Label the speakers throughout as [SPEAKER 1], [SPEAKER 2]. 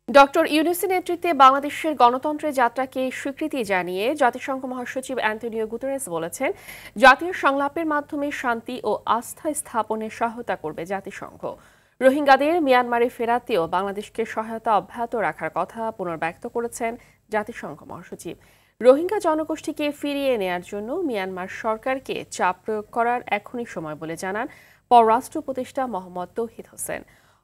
[SPEAKER 1] Doctor ইউনূসের নেতৃত্বে বাংলাদেশের গণতন্ত্রের যাত্রাকে স্বীকৃতি জানিয়ে জাতিসংঘ মহাসচিব অ্যান্টোনিও গুতেরেস বলেছেন, জাতীয় সংলাপের মাধ্যমে শান্তি ও আস্থা স্থাপনে সহায়তা করবে জাতিসংঘ। রোহিঙ্গাদের মিয়ানমারে ফেরাতেও বাংলাদেশকে সহায়তা অব্যাহত রাখার কথা পুনর্ব্যক্ত করেছেন জাতিসংঘ মহাসচিব। রোহিঙ্গা জনগোষ্ঠীকে ফিরিয়ে নেয়ার জন্য মিয়ানমার সরকারকে চাপ প্রয়োগ করার এখনই সময় বলে জানান পররাষ্ট্র উপদেষ্টা মোহাম্মদ তৌহিদ হোসেন।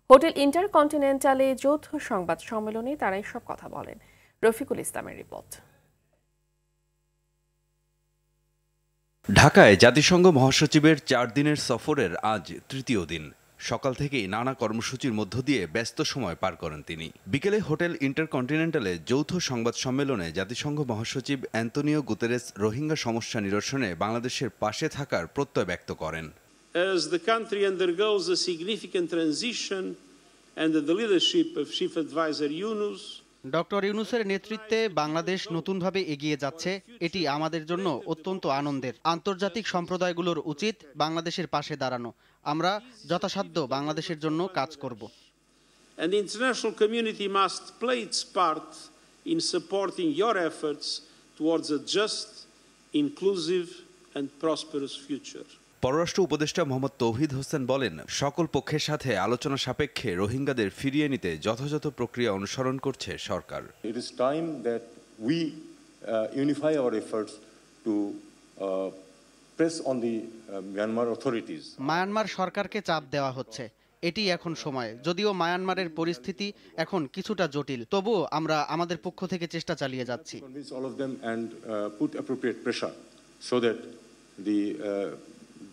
[SPEAKER 1] হোটেল ইন্টারকন্টিনেন্টালে যৌথ সংবাদ সম্মেলনে তারা এসব কথা বলেন। রফিকুল ইসলামের রিপোর্ট।
[SPEAKER 2] ঢাকায় জাতিসংঘ মহাসচিবের 4 দিনের সফরের আজ তৃতীয় দিন। সকাল থেকেই নানা কর্মসূচির মধ্য দিয়ে ব্যস্ত সময় পার করেন তিনি। বিকেলে হোটেল ইন্টারকন্টিনেন্টালে যৌথ সংবাদ সম্মেলনে জাতিসংঘ মহাসচিব অ্যান্টোনিও গুতেরেস রোহিঙ্গা সমস্যা নিরসনে বাংলাদেশের পাশে থাকার প্রত্যয় ব্যক্ত করেন।
[SPEAKER 3] As the country undergoes a significant transition under the leadership of Chief Advisor Yunus,
[SPEAKER 4] doctor ইউনূসের নেতৃত্বে বাংলাদেশ নতুনভাবে এগিয়ে যাচ্ছে, এটি আমাদের জন্য অত্যন্ত আনন্দের। আন্তর্জাতিক সম্প্রদায়গুলোর উচিত বাংলাদেশের পাশে দাঁড়ানো। আমরা যথাসাধ্য বাংলাদেশের জন্য কাজ করব।
[SPEAKER 3] and the international community must play its part in supporting your efforts towards a just, inclusive and prosperous future.
[SPEAKER 2] পররাষ্ট্র উপদেষ্টা মোহাম্মদ তৌহিদ হোসেন বলেন, সকল পক্ষের সাথে আলোচনা সাপেক্ষে রোহিঙ্গাদের ফিরিয়ে নিতে যথাযথ প্রক্রিয়া অনুসরণ করছে সরকার।
[SPEAKER 5] It is time that we unify our efforts to press on the Myanmar authorities.
[SPEAKER 4] Myanmar সরকারকে চাপ দেওয়া হচ্ছে, এটি এখন সময়। যদিও মায়ানমারের পরিস্থিতি এখন কিছুটা জটিল, তবুও আমরা আমাদের পক্ষ থেকে চেষ্টা চালিয়ে যাচ্ছি।
[SPEAKER 5] Convince all of them and put appropriate pressure so that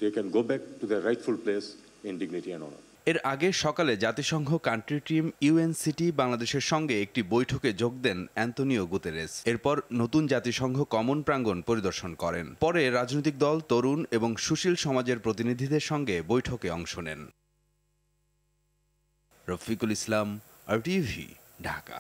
[SPEAKER 5] they can go back to their rightful place in dignity and honor.
[SPEAKER 2] এর আগে সকালে জাতিসংঘ কান্ট্রি টিম ইউএনসিটি বাংলাদেশের সঙ্গে একটি বৈঠকে যোগ দেন অ্যান্টোনিও গুতেরেস। এরপর নতুন জাতিসংঘ কমন প্রাঙ্গণ পরিদর্শন করেন। পরে রাজনৈতিক দল, তরুণ এবং সুশীল সমাজের প্রতিনিধিদের সঙ্গে বৈঠকে অংশ নেন। রফিকুল ইসলাম, RTV, ঢাকা।